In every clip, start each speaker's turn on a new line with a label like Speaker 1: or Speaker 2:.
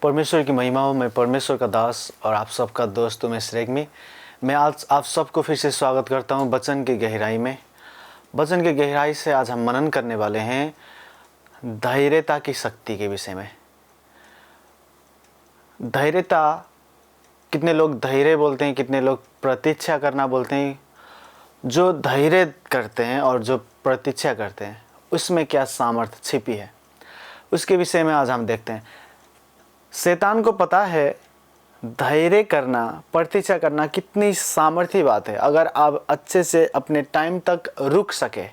Speaker 1: परमेश्वर की महिमा हो। मैं परमेश्वर का दास और आप सबका दोस्त उमेश रेग्मी। मैं आज आप सबको फिर से स्वागत करता हूं वचन की गहराई में। वचन की गहराई से आज हम मनन करने वाले हैं धैर्यता की शक्ति के विषय में। धैर्यता, कितने लोग धैर्य बोलते हैं, कितने लोग प्रतीक्षा करना बोलते हैं। जो धैर्य करते हैं और जो प्रतीक्षा करते हैं उसमें क्या सामर्थ्य छिपी है, उसके विषय में आज हम देखते हैं। शैतान को पता है धैर्य करना, प्रतीक्षा करना कितनी सामर्थ्य बात है। अगर आप अच्छे से अपने टाइम तक रुक सके,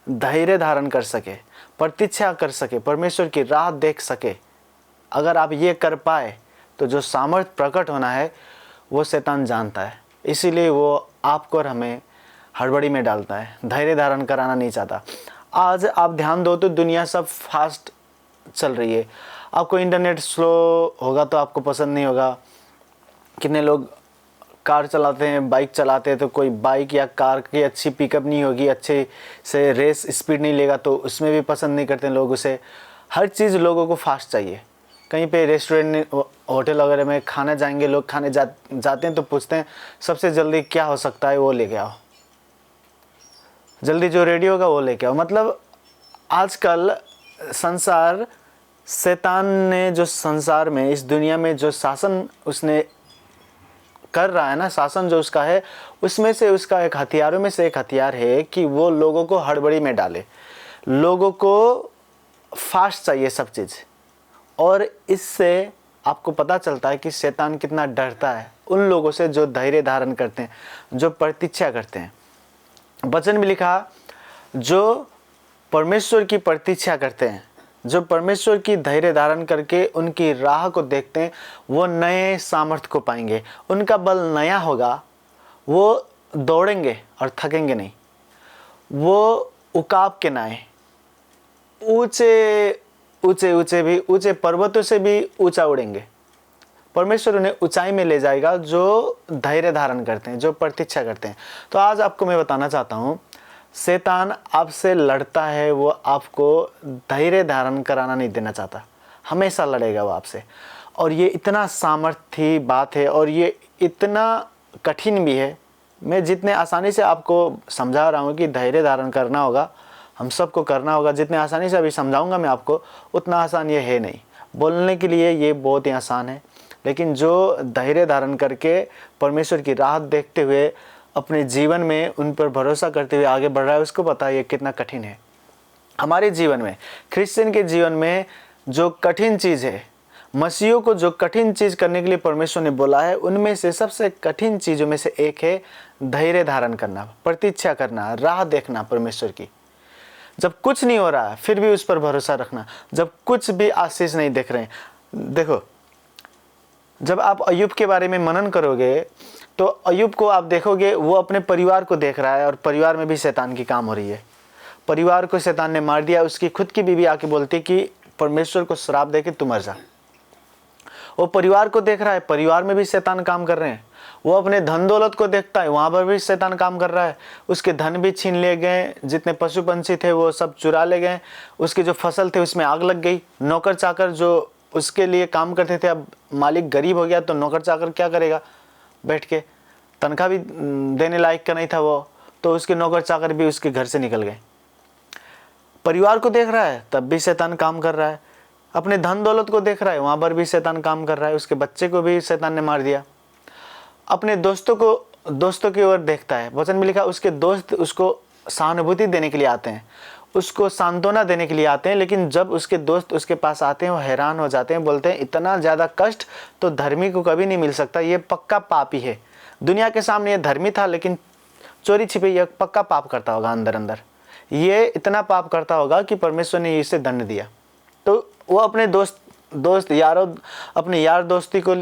Speaker 1: धैर्य धारण कर सके, प्रतीक्षा कर सके, परमेश्वर की राह देख सके, अगर आप ये कर पाए तो जो सामर्थ्य प्रकट होना है वो शैतान जानता है। इसीलिए वो आपको और हमें हड़बड़ी में डालता है, धैर्य धारण कराना नहीं चाहता। आज आप ध्यान दो तो दुनिया सब फास्ट चल रही है। आपको इंटरनेट स्लो होगा तो आपको पसंद नहीं होगा। कितने लोग कार चलाते हैं, बाइक चलाते हैं, तो कोई बाइक या कार की अच्छी पिकअप नहीं होगी, अच्छे से रेस स्पीड नहीं लेगा तो उसमें भी पसंद नहीं करते लोग उसे। हर चीज़ लोगों को फास्ट चाहिए। कहीं पे रेस्टोरेंट होटल वगैरह में खाना जाएंगे, लोग खाने जाते हैं तो पूछते हैं सबसे जल्दी क्या हो सकता है, वो लेके आओ, जल्दी जो रेडी होगा वो लेके आओ। मतलब आजकल संसार, शैतान ने जो संसार में, इस दुनिया में जो शासन उसने कर रहा है ना, शासन जो उसका है, उसमें से उसका एक हथियारों में से एक हथियार है कि वो लोगों को हड़बड़ी में डाले। लोगों को फास्ट चाहिए सब चीज़। और इससे आपको पता चलता है कि शैतान कितना डरता है उन लोगों से जो धैर्य धारण करते हैं, जो प्रतीक्षा करते हैं। वचन में लिखा, जो परमेश्वर की प्रतीक्षा करते हैं, जो परमेश्वर की धैर्य धारण करके उनकी राह को देखते हैं, वो नए सामर्थ्य को पाएंगे। उनका बल नया होगा, वो दौड़ेंगे और थकेंगे नहीं। वो उकाब के नाए, ऊंचे ऊंचे ऊंचे भी, ऊंचे पर्वतों से भी ऊंचा उड़ेंगे। परमेश्वर उन्हें ऊंचाई में ले जाएगा जो धैर्य धारण करते हैं, जो प्रतीक्षा करते हैं। तो आज आपको मैं बताना चाहता हूँ, शैतान आपसे लड़ता है, वो आपको धैर्य धारण कराना नहीं देना चाहता। हमेशा लड़ेगा वो आपसे। और ये इतना सामर्थ्य बात है और ये इतना कठिन भी है। मैं जितने आसानी से आपको समझा रहा हूँ कि धैर्य धारण करना होगा, हम सबको करना होगा, जितने आसानी से अभी समझाऊंगा मैं आपको, उतना आसान ये है नहीं। बोलने के लिए ये बहुत ही आसान है, लेकिन जो धैर्य धारण करके परमेश्वर की राह देखते हुए अपने जीवन में उन पर भरोसा करते हुए आगे बढ़ रहा है, उसको पता है ये कितना कठिन है। हमारे जीवन में, क्रिश्चियन के जीवन में जो कठिन चीज़ है, मसीहों को जो कठिन चीज़ करने के लिए परमेश्वर ने बोला है, उनमें से सबसे कठिन चीज़ों में से एक है धैर्य धारण करना, प्रतीक्षा करना, राह देखना परमेश्वर की। जब कुछ नहीं हो रहा है फिर भी उस पर भरोसा रखना, जब कुछ भी आशीष नहीं देख रहे हैं। देखो, जब आप अय्यूब के बारे में मनन करोगे तो अय्यूब को आप देखोगे, वो अपने परिवार को देख रहा है और परिवार में भी शैतान की काम हो रही है। परिवार को शैतान ने मार दिया। उसकी खुद की बीवी आके बोलती कि परमेश्वर को श्राप दे के तू मर जा। वो परिवार को देख रहा है, परिवार में भी शैतान काम कर रहे हैं। वो अपने धन दौलत को देखता है, वहाँ पर भी शैतान काम कर रहा है। उसके धन भी छीन ले गए, जितने पशु पंछी थे वो सब चुरा ले गए। उसकी जो फसल थे उसमें आग लग गई। नौकर चाकर जो उसके लिए काम करते थे, अब मालिक गरीब हो गया तो नौकर चाकर क्या करेगा, बैठ के तनख्वाह भी देने लायक का नहीं था वो, तो उसके नौकर चाकर भी उसके घर से निकल गए। परिवार को देख रहा है तब भी शैतान काम कर रहा है। अपने धन दौलत को देख रहा है, वहाँ पर भी शैतान काम कर रहा है। उसके बच्चे को भी शैतान ने मार दिया। अपने दोस्तों की ओर देखता है। वचन में लिखा, उसके दोस्त उसको सहानुभूति देने के लिए आते हैं, उसको सांत्वना देने के लिए आते हैं। लेकिन जब उसके दोस्त उसके पास आते हैं वो हैरान हो जाते हैं, बोलते हैं इतना ज़्यादा कष्ट तो धर्मी को कभी नहीं मिल सकता, ये पक्का पापी है। दुनिया के सामने ये धर्मी था लेकिन चोरी छिपे ये पक्का पाप करता होगा, अंदर अंदर ये इतना पाप करता होगा कि परमेश्वर ने इसे दंड दिया। तो वो अपने अपने यार दोस्ती को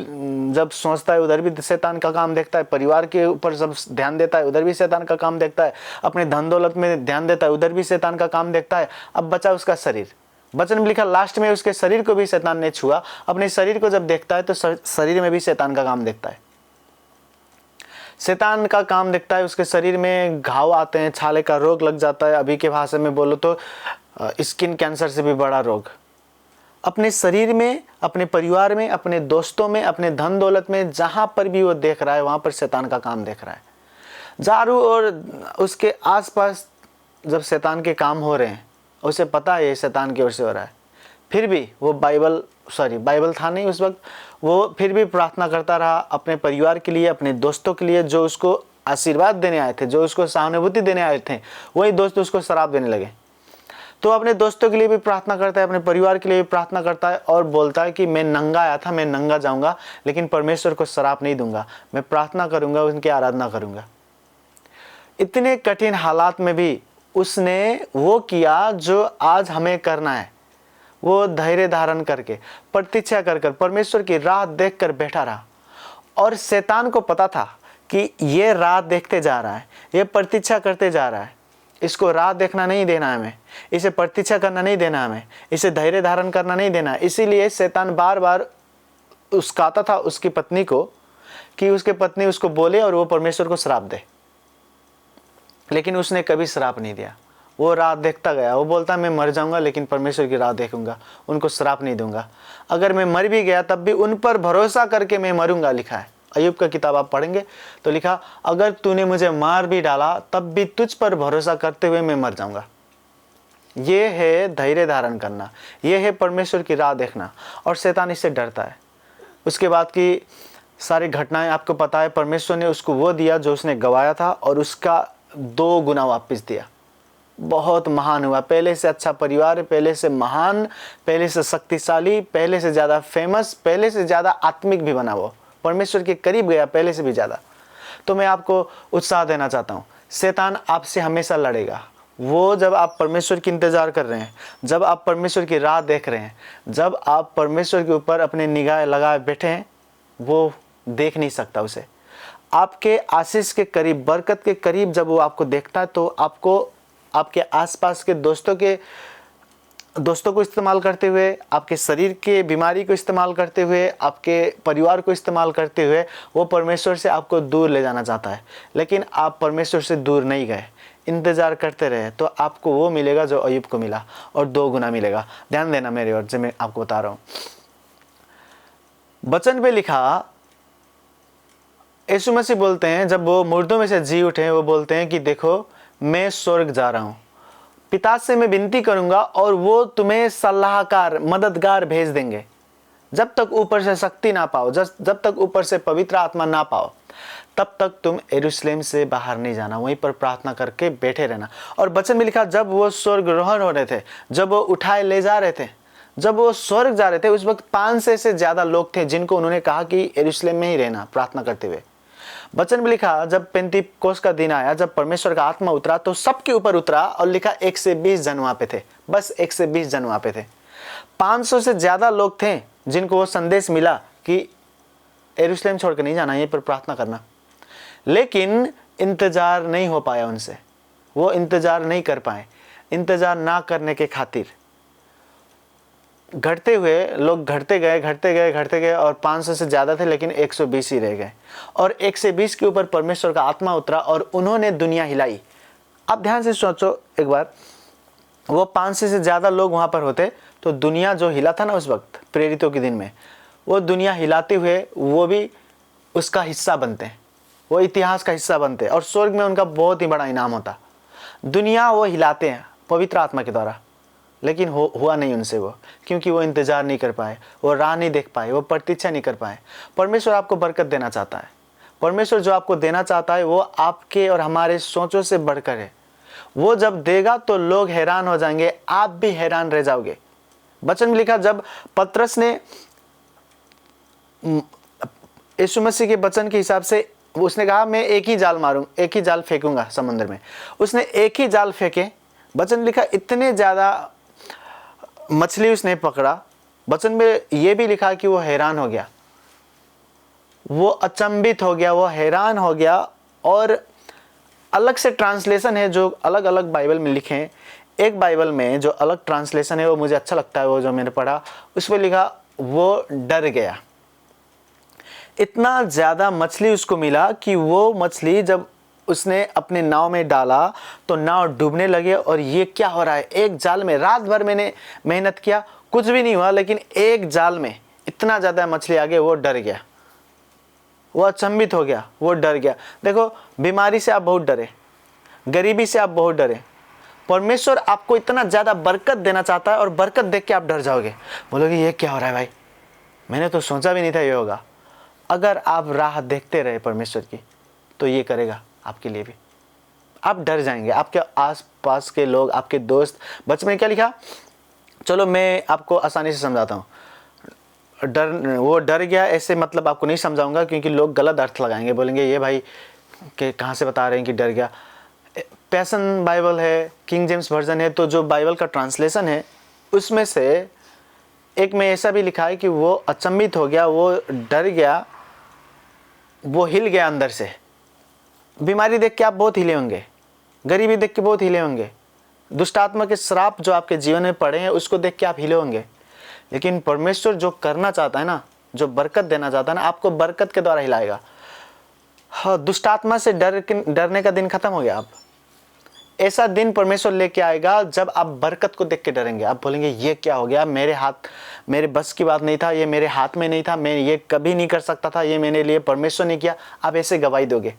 Speaker 1: जब सोचता है, उधर भी शैतान का काम देखता है। परिवार के ऊपर जब ध्यान देता है, उधर भी शैतान का काम देखता है। अपने धन दौलत में ध्यान देता है, उधर भी शैतान का काम देखता है। अब बचा उसका शरीर। वचन में लिखा, लास्ट में उसके शरीर को भी शैतान ने छुआ। अपने शरीर को जब देखता है तो शरीर में भी शैतान का काम देखता है। शैतान का काम देखता है, उसके शरीर में घाव आते हैं, छाले का रोग लग जाता है। अभी के भाषा में बोलो तो स्किन कैंसर से भी बड़ा रोग। अपने शरीर में, अपने परिवार में, अपने दोस्तों में, अपने धन दौलत में, जहाँ पर भी वो देख रहा है वहाँ पर शैतान का काम देख रहा है। चारों ओर उसके आसपास जब शैतान के काम हो रहे हैं, उसे पता है ये शैतान की ओर से हो रहा है, फिर भी वो बाइबल था नहीं उस वक्त, वो फिर भी प्रार्थना करता रहा अपने परिवार के लिए, अपने दोस्तों के लिए, जो उसको आशीर्वाद देने आए थे, जो उसको सहानुभूति देने आए थे। वही दोस्त उसको शराब देने लगे। तो अपने दोस्तों के लिए भी प्रार्थना करता है, अपने परिवार के लिए भी प्रार्थना करता है और बोलता है कि मैं नंगा आया था, मैं नंगा जाऊंगा, लेकिन परमेश्वर को शराब नहीं दूंगा, मैं प्रार्थना करूंगा, उनकी आराधना करूंगा। इतने कठिन हालात में भी उसने वो किया जो आज हमें करना है। वो धैर्य धारण करके, प्रतीक्षा कर परमेश्वर की राह देखकर बैठा रहा। और शैतान को पता था कि ये राह देखते जा रहा है, ये प्रतीक्षा करते जा रहा है, इसको राह देखना नहीं देना है हमें, इसे प्रतीक्षा करना नहीं देना हमें, इसे धैर्य धारण करना नहीं देना। इसीलिए शैतान बार बार उस्काता था उसकी पत्नी को कि उसकी पत्नी उसको बोले और वो परमेश्वर को श्राप दे, लेकिन उसने कभी श्राप नहीं दिया। वो राह देखता गया। वो बोलता मैं मर जाऊंगा लेकिन परमेश्वर की राह देखूंगा, उनको श्राप नहीं दूंगा। अगर मैं मर भी गया तब भी उन पर भरोसा करके मैं मरूंगा, लिखा है। अय्यूब का किताब आप पढ़ेंगे तो लिखा, अगर तूने मुझे मार भी डाला तब भी तुझ पर भरोसा करते हुए मैं मर जाऊंगा। ये है धैर्य धारण करना, ये है परमेश्वर की राह देखना। और शैतान इससे डरता है। उसके बाद की सारी घटनाएं आपको पता है। परमेश्वर ने उसको वो दिया जो उसने गवाया था और उसका 2 गुना वापस दिया। बहुत महान हुआ, पहले से अच्छा परिवार, पहले से महान, पहले से शक्तिशाली, पहले से ज़्यादा फेमस, पहले से ज़्यादा आत्मिक भी बना। वो परमेश्वर के करीब गया पहले से भी ज़्यादा। तो मैं आपको उत्साह देना चाहता हूँ, शैतान आपसे हमेशा लड़ेगा। वो जब आप परमेश्वर की इंतज़ार कर रहे हैं, जब आप परमेश्वर की राह देख रहे हैं, जब आप परमेश्वर के ऊपर अपने निगाह लगाए बैठे हैं, वो देख नहीं सकता उसे। आपके आशीष के करीब, बरकत के करीब जब वो आपको देखता है तो आपको आपके आसपास के दोस्तों को इस्तेमाल करते हुए, आपके शरीर के बीमारी को इस्तेमाल करते हुए, आपके परिवार को इस्तेमाल करते हुए वो परमेश्वर से आपको दूर ले जाना चाहता है। लेकिन आप परमेश्वर से दूर नहीं गए, इंतज़ार करते रहे तो आपको वो मिलेगा जो अय्यूब को मिला, और 2 गुना मिलेगा। ध्यान देना मेरी ओर, जो मैं आपको बता रहा हूँ। वचन पे लिखा, यीशु मसीह बोलते हैं जब वो मुर्दों में से जी उठे, वो बोलते हैं कि देखो मैं स्वर्ग जा रहा हूँ, पिता से मैं विनती करूंगा और वो तुम्हें सलाहकार, मददगार भेज देंगे। जब तक ऊपर से शक्ति ना पाओ, जब तक ऊपर से पवित्र आत्मा ना पाओ, तब तक तुम यरूशलेम से बाहर नहीं जाना, वहीं पर प्रार्थना करके बैठे रहना। और वचन में लिखा, जब वो स्वर्गारोहण हो रहे थे, जब वो उठाए ले जा रहे थे, जब वो स्वर्ग जा रहे थे, उस वक्त 500 से ज़्यादा लोग थे जिनको उन्होंने कहा कि यरूशलेम में ही रहना प्रार्थना करते हुए। वचन में लिखा, जब पेंतीकोस का दिन आया, जब परमेश्वर का आत्मा उतरा तो सबके ऊपर उतरा, और लिखा 120 जन वहाँ पे थे, बस 120 जन वहाँ पे थे। 500 से ज़्यादा लोग थे जिनको वो संदेश मिला कि यरूशलेम छोड़कर नहीं जाना, यहीं पर प्रार्थना करना। लेकिन इंतज़ार नहीं हो पाया उनसे, वो इंतज़ार नहीं कर पाए। इंतज़ार ना करने के खातिर घटते हुए लोग घटते गए और 500 से ज़्यादा थे लेकिन 120 ही रह गए। और 120 के ऊपर परमेश्वर का आत्मा उतरा और उन्होंने दुनिया हिलाई। अब ध्यान से सोचो एक बार, वो 500 से ज़्यादा लोग वहाँ पर होते तो दुनिया जो हिला था ना उस वक्त प्रेरितों के दिन में, वो दुनिया हिलाते हुए वो भी उसका हिस्सा बनते, वो इतिहास का हिस्सा बनते और स्वर्ग में उनका बहुत ही बड़ा इनाम होता। दुनिया वो हिलाते हैं पवित्र आत्मा के द्वारा, लेकिन हुआ नहीं उनसे वो, क्योंकि वो इंतज़ार नहीं कर पाए, वो राह नहीं देख पाए, वो प्रतीक्षा नहीं कर पाए। परमेश्वर आपको बरकत देना चाहता है। परमेश्वर जो आपको देना चाहता है वो आपके और हमारे सोचों से बढ़कर है। वो जब देगा तो लोग हैरान हो जाएंगे, आप भी हैरान रह जाओगे। वचन में लिखा, जब पतरस ने यीशु मसीह के वचन के हिसाब से उसने कहा मैं एक ही जाल फेंकूंगा समुद्र में, उसने एक ही जाल फेंके। वचन लिखा इतने ज़्यादा मछली उसने पकड़ा। वचन में ये भी लिखा कि वो हैरान हो गया, वो अचंभित हो गया, वो हैरान हो गया। और अलग से ट्रांसलेशन है जो अलग अलग बाइबल में लिखे हैं। एक बाइबल में जो अलग ट्रांसलेशन है वो मुझे अच्छा लगता है, वो जो मैंने पढ़ा उस पर लिखा वो डर गया। इतना ज़्यादा मछली उसको मिला कि वो मछली जब उसने अपने नाव में डाला तो नाव डूबने लगे। और ये क्या हो रहा है, एक जाल में रात भर मैंने मेहनत किया, कुछ भी नहीं हुआ, लेकिन एक जाल में इतना ज़्यादा मछली आ गई, वो डर गया, वो अचंभित हो गया, वो डर गया। देखो, बीमारी से आप बहुत डरे, गरीबी से आप बहुत डरे, परमेश्वर आपको इतना ज़्यादा बरकत देना चाहता है और बरकत देख के आप डर जाओगे, बोलोगे ये क्या हो रहा है भाई, मैंने तो सोचा भी नहीं था ये होगा। अगर आप राह देखते रहे परमेश्वर की, तो ये करेगा आपके लिए भी। आप डर जाएंगे, आपके आसपास के लोग, आपके दोस्त। बच्चे में क्या लिखा, चलो मैं आपको आसानी से समझाता हूँ। वो डर गया ऐसे मतलब आपको नहीं समझाऊंगा, क्योंकि लोग गलत अर्थ लगाएंगे, बोलेंगे ये भाई के कहाँ से बता रहे हैं कि डर गया। पैशन बाइबल है, किंग जेम्स वर्जन है, तो जो बाइबल का ट्रांसलेशन है उसमें से एक में ऐसा भी लिखा है कि वो अचंभित हो गया, वो डर गया, वो हिल गया अंदर से। बीमारी देख के आप बहुत हिले होंगे, गरीबी देख के बहुत हिले होंगे, दुष्ट आत्मा के श्राप जो आपके जीवन में पड़े हैं उसको देख के आप हिले होंगे। लेकिन परमेश्वर जो करना चाहता है ना, जो बरकत देना चाहता है ना, आपको बरकत के द्वारा हिलाएगा। हाँ, दुष्ट आत्मा से डरने का दिन खत्म हो गया। आप ऐसा दिन परमेश्वर लेके आएगा जब आप बरकत को देख के डरेंगे। आप बोलेंगे ये क्या हो गया, मेरे बस की बात नहीं था, ये मेरे हाथ में नहीं था, मैं ये कभी नहीं कर सकता था, ये मेरे लिए परमेश्वर ने किया। आप ऐसे गवाही दोगे।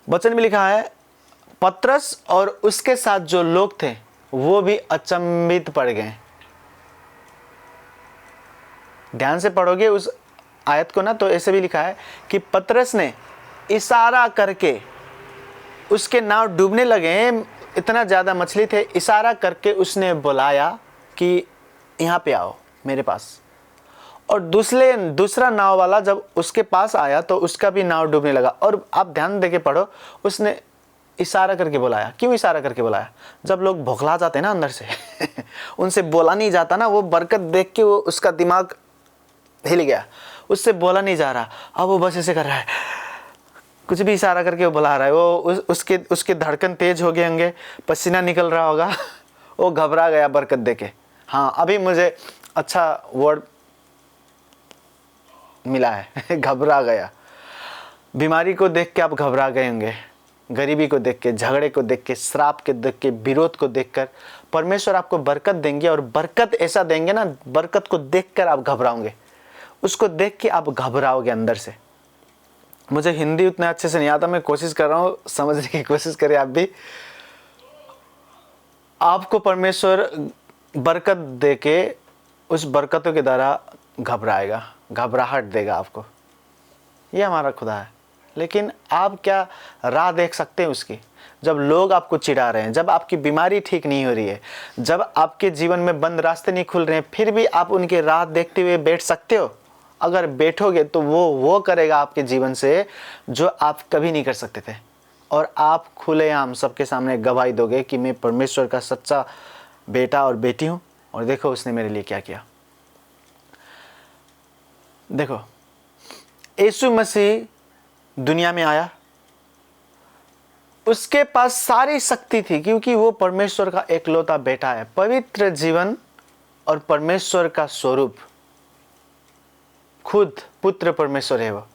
Speaker 1: वचन में लिखा है, पतरस और उसके साथ जो लोग थे वो भी अचंभित पड़ गए। ध्यान से पढ़ोगे उस आयत को ना, तो ऐसे भी लिखा है कि पतरस ने इशारा करके, उसके नाव डूबने लगे, इतना ज़्यादा मछली थे, इशारा करके उसने बुलाया कि यहाँ पे आओ मेरे पास। और दूसरा नाव वाला जब उसके पास आया तो उसका भी नाव डूबने लगा। और आप ध्यान देके पढ़ो, उसने इशारा करके बुलाया। क्यों इशारा करके बुलाया? जब लोग भौखला जाते हैं ना अंदर से उनसे बोला नहीं जाता ना, वो बरकत देख के वो उसका दिमाग हिल गया, उससे बोला नहीं जा रहा। अब वो बस ऐसे कर रहा है, कुछ भी इशारा करके वो बुला रहा है। वो उसके धड़कन तेज हो गए होंगे, पसीना निकल रहा होगा वो घबरा गया बरकत देके। हाँ, अभी मुझे अच्छा वर्ड मिला है घबरा गया। बीमारी को देख के आप घबरा गए होंगे, गरीबी को देख के, झगड़े को देख के, श्राप के देख के, विरोध को देखकर। परमेश्वर आपको बरकत देंगे और बरकत ऐसा देंगे ना, बरकत को देखकर आप घबराओगे, उसको देख के आप घबराओगे अंदर से। मुझे हिंदी उतना अच्छे से नहीं आता, मैं कोशिश कर रहा हूँ, समझने की कोशिश करें आप भी। आपको परमेश्वर बरकत देके उस बरकतों के द्वारा घबराएगा, घबराहट देगा आपको। ये हमारा खुदा है। लेकिन आप क्या राह देख सकते हैं उसकी? जब लोग आपको चिढ़ा रहे हैं, जब आपकी बीमारी ठीक नहीं हो रही है, जब आपके जीवन में बंद रास्ते नहीं खुल रहे हैं, फिर भी आप उनके राह देखते हुए बैठ सकते हो। अगर बैठोगे तो वो करेगा आपके जीवन से जो आप कभी नहीं कर सकते थे। और आप खुलेआम सबके सामने गवाही दोगे कि मैं परमेश्वर का सच्चा बेटा और बेटी हूँ, और देखो उसने मेरे लिए क्या किया। देखो, यीशु मसीह दुनिया में आया, उसके पास सारी शक्ति थी, क्योंकि वो परमेश्वर का एकलौता बेटा है, पवित्र जीवन और परमेश्वर का स्वरूप, खुद पुत्र परमेश्वर है वो।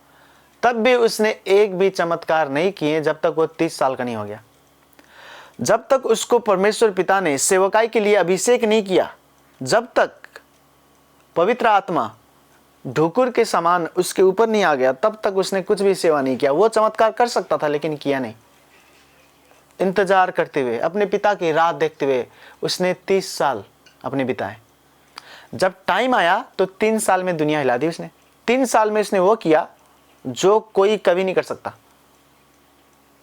Speaker 1: तब भी उसने एक भी चमत्कार नहीं किए जब तक वो 30 साल का नहीं हो गया। जब तक उसको परमेश्वर पिता ने सेवकाई के लिए अभिषेक नहीं किया, जब तक पवित्र आत्मा ढुकुर के समान उसके ऊपर नहीं आ गया, तब तक उसने कुछ भी सेवा नहीं किया। वो चमत्कार कर सकता था लेकिन किया नहीं। इंतजार करते हुए, अपने पिता की राह देखते हुए उसने 30 साल अपने बिताए। जब टाइम आया तो 3 साल में दुनिया हिला दी उसने। 3 साल में उसने वो किया जो कोई कभी नहीं कर सकता।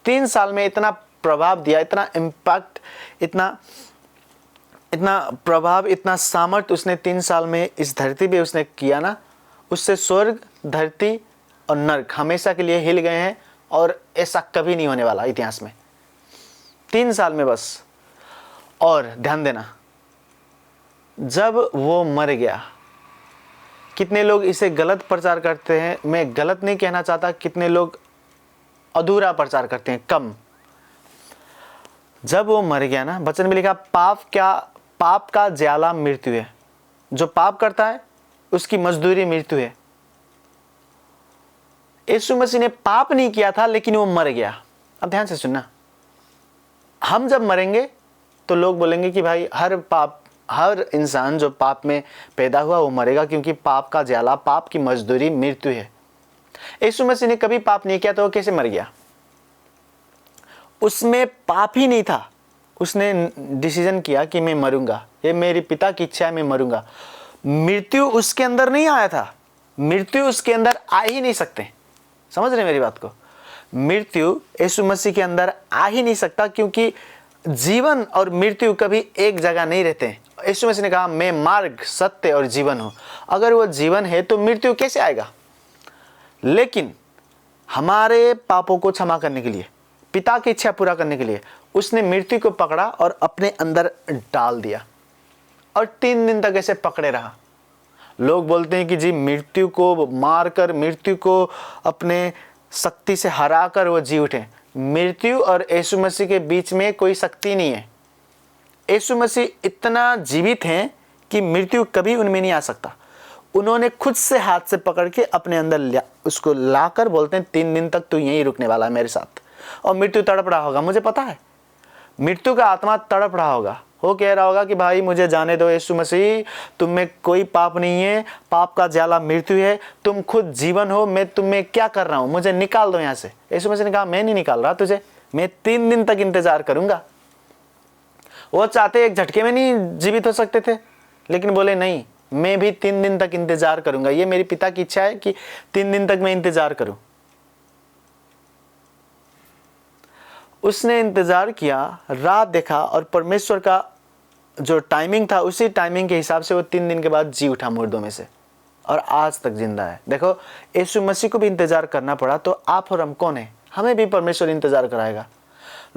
Speaker 1: 3 साल में इतना प्रभाव दिया, इतना इम्पैक्ट, इतना प्रभाव, इतना सामर्थ्य उसने 3 साल में इस धरती पे उसने किया ना, उससे स्वर्ग, धरती और नरक हमेशा के लिए हिल गए हैं, और ऐसा कभी नहीं होने वाला इतिहास में। 3 साल में बस। और ध्यान देना, जब वो मर गया, कितने लोग इसे गलत प्रचार करते हैं, मैं गलत नहीं कहना चाहता, कितने लोग अधूरा प्रचार करते हैं, कम। जब वो मर गया ना, वचन में लिखा, पाप का ज्याला मृत्यु है। जो पाप करता है उसकी मजदूरी मृत्यु है। यीशु मसीह ने पाप नहीं किया था लेकिन वो मर गया। अब ध्यान से सुनना, हम जब मरेंगे तो लोग बोलेंगे कि भाई हर पाप हर इंसान जो पाप में पैदा हुआ वो मरेगा, क्योंकि पाप का ज्याला, पाप की मजदूरी मृत्यु है। यीशु मसीह ने कभी पाप नहीं किया तो वो कैसे मर गया? उसमें पाप ही नहीं था। उसने डिसीजन किया कि मैं मरूंगा, ये मेरी पिता की इच्छा है, मैं मरूंगा। मृत्यु उसके अंदर नहीं आया था, मृत्यु उसके अंदर आ ही नहीं सकते। समझ रहे मेरी बात को? मृत्यु यीशु मसीह के अंदर आ ही नहीं सकता, क्योंकि जीवन और मृत्यु कभी एक जगह नहीं रहते। यीशु मसीह ने कहा मैं मार्ग, सत्य और जीवन हूं। अगर वो जीवन है तो मृत्यु कैसे आएगा? लेकिन हमारे पापों को क्षमा करने के लिए, पिता की इच्छा पूरा करने के लिए उसने मृत्यु को पकड़ा और अपने अंदर डाल दिया, और 3 दिन तक ऐसे पकड़े रहा। लोग बोलते हैं कि जी मृत्यु को मारकर, मृत्यु को अपने शक्ति से हराकर वो जी उठे। मृत्यु और यीशु मसीह के बीच में कोई शक्ति नहीं है। यीशु मसीह इतना जीवित हैं कि मृत्यु कभी उनमें नहीं आ सकता। उन्होंने खुद से हाथ से पकड़ के अपने अंदर उसको लाकर बोलते हैं 3 दिन तक तू यहीं रुकने वाला है मेरे साथ। और मृत्यु तड़प रहा होगा, मुझे पता है मृत्यु का आत्मा तड़प रहा होगा। वो कह रहा होगा कि भाई मुझे जाने दो यीशु मसीह, तुम में कोई पाप नहीं है, पाप का ज्याला मृत्यु है, तुम खुद जीवन हो, मैं तुम में क्या कर रहा हूं, मुझे निकाल दो यहाँ से। यीशु मसीह ने कहा मैं नहीं निकाल रहा तुझे, मैं 3 दिन तक इंतजार करूंगा। वो चाहते एक झटके में नहीं जीवित हो सकते थे, लेकिन बोले नहीं, मैं भी 3 दिन तक इंतजार करूंगा। ये मेरी पिता की इच्छा है कि 3 दिन तक मैं इंतजार करूं। उसने इंतजार किया, रात देखा, और परमेश्वर का जो टाइमिंग था उसी टाइमिंग के हिसाब से वो 3 दिन के बाद जी उठा मुर्दों में से, और आज तक जिंदा है। देखो यीशु मसीह को भी इंतजार करना पड़ा, तो आप और हम कौन है? हमें भी परमेश्वर इंतजार कराएगा।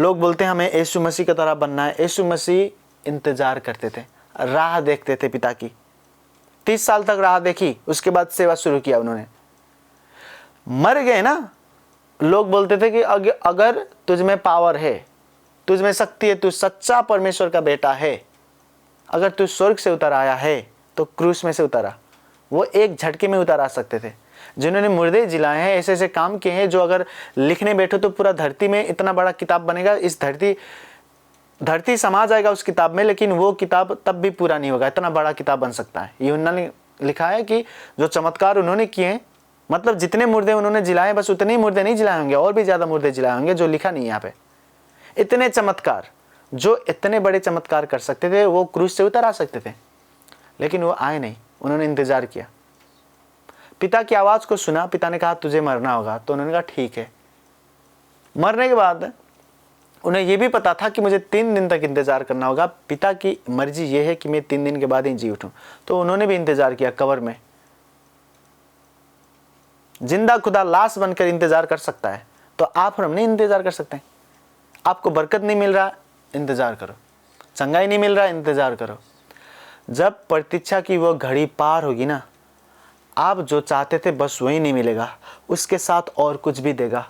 Speaker 1: लोग बोलते हैं हमें यीशु मसीह की तरह बनना है। यीशु मसीह इंतजार करते थे, राह देखते थे पिता की। 30 साल तक राह देखी, उसके बाद सेवा शुरू किया उन्होंने। मर गए ना। लोग बोलते थे कि अगर तुझ में पावर है, तुझ में शक्ति है, तू सच्चा परमेश्वर का बेटा है, अगर तू स्वर्ग से उतर आया है तो क्रूस में से उतरा। वो एक झटके में उतर आ सकते थे। जिन्होंने मुर्दे जिलाए हैं, ऐसे ऐसे काम किए हैं जो अगर लिखने बैठो तो पूरा धरती में इतना बड़ा किताब बनेगा, इस धरती समा जाएगा उस किताब में, लेकिन वो किताब तब भी पूरा नहीं होगा। इतना बड़ा किताब बन सकता है। यूहन्ना ने लिखा है कि जो चमत्कार उन्होंने किए हैं, मतलब जितने मुर्दे उन्होंने जिलाए बस उतने ही मुर्दे नहीं जिलाए होंगे, और भी ज्यादा मुर्दे जिलाए होंगे जो लिखा नहीं है यहाँ पे। इतने चमत्कार, जो इतने बड़े चमत्कार कर सकते थे, वो क्रूस से उतर आ सकते थे, लेकिन वो आए नहीं। उन्होंने इंतजार किया, पिता की आवाज को सुना। पिता ने कहा तुझे मरना होगा, तो उन्होंने कहा ठीक है। मरने के बाद उन्हें यह भी पता था कि मुझे 3 दिन तक इंतजार करना होगा। पिता की मर्जी यह है कि मैं 3 दिन के बाद ही जी उठूं। तो उन्होंने भी इंतजार किया कब्र में। जिंदा खुदा लाश बनकर इंतजार कर सकता है, तो आप और हम नहीं इंतजार कर सकते? आपको बरकत नहीं मिल रहा, इंतजार करो। चंगाई नहीं मिल रहा, इंतजार करो। जब प्रतीक्षा की वो घड़ी पार होगी ना, आप जो चाहते थे बस वही नहीं मिलेगा, उसके साथ और कुछ भी देगा,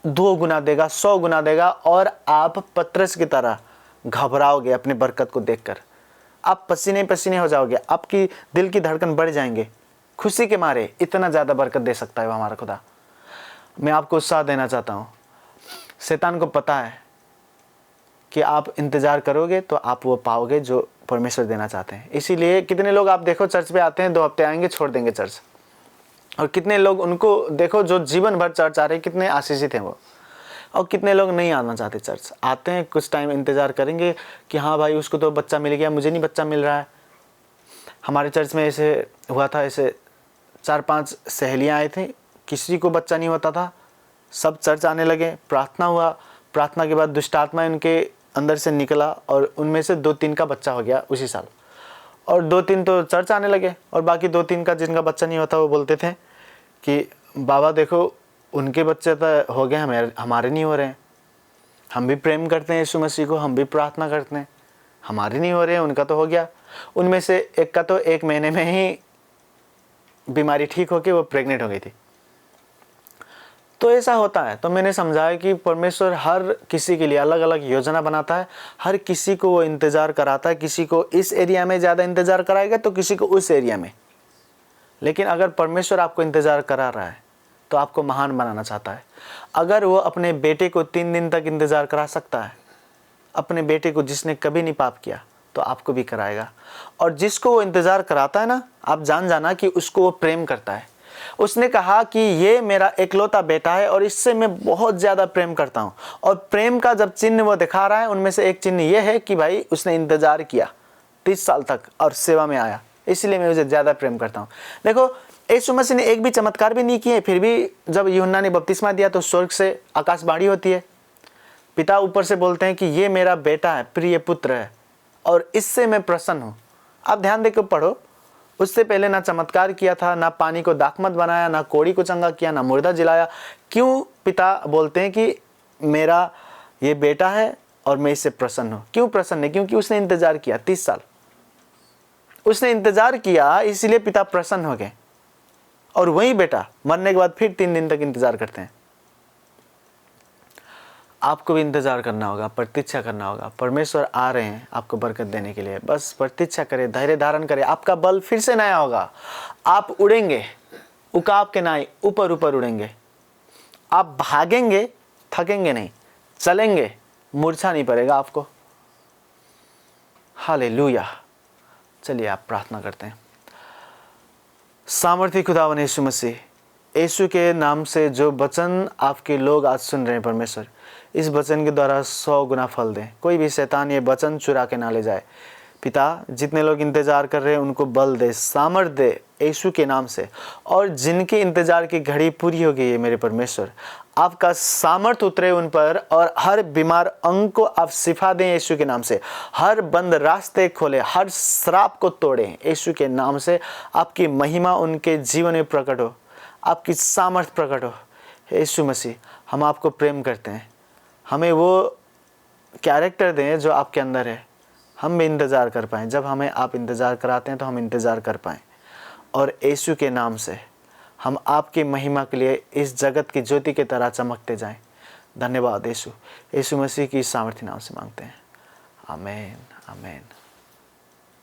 Speaker 1: 2 गुना देगा, 100 गुना देगा, और आप पतरस की तरह घबराओगे अपने बरकत को देखकर। आप पसीने पसीने हो जाओगे, आपकी दिल की धड़कन बढ़ जाएंगे खुशी के मारे। इतना ज़्यादा बरकत दे सकता है वो हमारा खुदा। मैं आपको उत्साह देना चाहता हूँ। शैतान को पता है कि आप इंतजार करोगे तो आप वो पाओगे जो परमेश्वर देना चाहते हैं। इसीलिए कितने लोग आप देखो चर्च पे आते हैं, 2 हफ्ते आएंगे छोड़ देंगे चर्च। और कितने लोग उनको देखो जो जीवन भर चर्च आ रहे हैं, कितने आशीषित हैं वो। और कितने लोग नहीं आना चाहते चर्च, आते हैं कुछ टाइम इंतजार करेंगे कि हाँ भाई उसको तो बच्चा मिल गया, मुझे नहीं बच्चा मिल रहा है। हमारे चर्च में ऐसे हुआ था, ऐसे 4-5 सहेलियाँ आए थे, किसी को बच्चा नहीं होता था, सब चर्च आने लगे। प्रार्थना हुआ, प्रार्थना के बाद दुष्ट आत्मा उनके अंदर से निकला, और उनमें से 2-3 का बच्चा हो गया उसी साल। और 2-3 तो चर्च आने लगे, और बाकी 2-3 का जिनका बच्चा नहीं होता वो बोलते थे कि बाबा देखो उनके बच्चे तो हो गए, हमारे नहीं हो रहे हैं। हम भी प्रेम करते हैं यीशु मसीह को, हम भी प्रार्थना करते हैं, हमारे नहीं हो रहे हैं, उनका तो हो गया। उनमें से एक का तो 1 महीने में ही बीमारी ठीक होकर वो प्रेग्नेंट हो गई थी। तो ऐसा होता है। तो मैंने समझाया कि परमेश्वर हर किसी के लिए अलग अलग योजना बनाता है, हर किसी को वो इंतज़ार कराता है। किसी को इस एरिया में ज़्यादा इंतज़ार कराएगा तो किसी को उस एरिया में। लेकिन अगर परमेश्वर आपको इंतज़ार करा रहा है तो आपको महान बनाना चाहता है। अगर वो अपने बेटे को 3 दिन तक इंतज़ार करा सकता है, अपने बेटे को जिसने कभी नहीं पाप किया, तो तो आपको भी कराएगा। और जिसको वो इंतज़ार कराता है ना, आप जान जाना कि उसको वो प्रेम करता है। उसने कहा कि ये मेरा एकलौता बेटा है और इससे मैं बहुत ज़्यादा प्रेम करता हूँ। और प्रेम का जब चिन्ह वो दिखा रहा है, उनमें से एक चिन्ह ये है कि भाई उसने इंतज़ार किया 30 साल तक और सेवा में आया, इसलिए मैं उसे ज़्यादा प्रेम करता हूँ। देखो, यीशु मसीह ने एक भी चमत्कार भी नहीं किए, फिर भी जब यूहन्ना ने बपतिस्मा दिया तो स्वर्ग से आकाशवाणी होती है, पिता ऊपर से बोलते हैं कि ये मेरा बेटा है, प्रिय पुत्र है और इससे मैं प्रसन्न हूँ। आप ध्यान देकर पढ़ो, उससे पहले ना चमत्कार किया था, ना पानी को दाखमत बनाया, ना कोड़ी को चंगा किया, ना मुर्दा जिलाया। क्यों पिता बोलते हैं कि मेरा ये बेटा है और मैं इससे प्रसन्न हूँ? क्यों प्रसन्न है? क्योंकि उसने इंतजार किया 30 साल, उसने इंतजार किया, इसलिए पिता प्रसन्न हो गए। और वही बेटा मरने के बाद फिर 3 दिन तक इंतजार करते हैं। आपको भी इंतजार करना होगा, प्रतीक्षा करना होगा। परमेश्वर आ रहे हैं आपको बरकत देने के लिए। बस प्रतीक्षा करें, धैर्य धारण करें, आपका बल फिर से नया होगा। आप उड़ेंगे, उकाब के नाई ऊपर ऊपर उड़ेंगे। आप भागेंगे, थकेंगे नहीं, चलेंगे, मूर्छा नहीं पड़ेगा आपको। हालेलुया। चलिए आप प्रार्थना करते हैं। सामर्थी खुदावन यीशु मसीह, यीशु के नाम से जो वचन आपके लोग आज सुन रहे हैं परमेश्वर, इस वचन के द्वारा 100 गुना फल दें। कोई भी शैतान ये वचन चुरा के ना ले जाए। पिता, जितने लोग इंतजार कर रहे हैं उनको बल दे, सामर्थ दे यीशु के नाम से। और जिनके इंतजार की घड़ी पूरी हो गई है मेरे परमेश्वर, आपका सामर्थ उतरे उन पर और हर बीमार अंग को आप शिफा दें यीशु के नाम से। हर बंद रास्ते खोले, हर श्राप को तोड़ें यीशु के नाम से। आपकी महिमा उनके जीवन में प्रकट हो, आपकी सामर्थ प्रकट हो। यीशु मसीह, हम आपको प्रेम करते हैं। हमें वो कैरेक्टर दें जो आपके अंदर है, हम भी इंतज़ार कर पाएँ। जब हमें आप इंतज़ार कराते हैं तो हम इंतज़ार कर पाएँ। और यीशु के नाम से हम आपकी महिमा के लिए इस जगत की ज्योति की तरह चमकते जाएं। धन्यवाद यीशु। यीशु मसीह की सामर्थ्य नाम से मांगते हैं, आमीन, आमीन।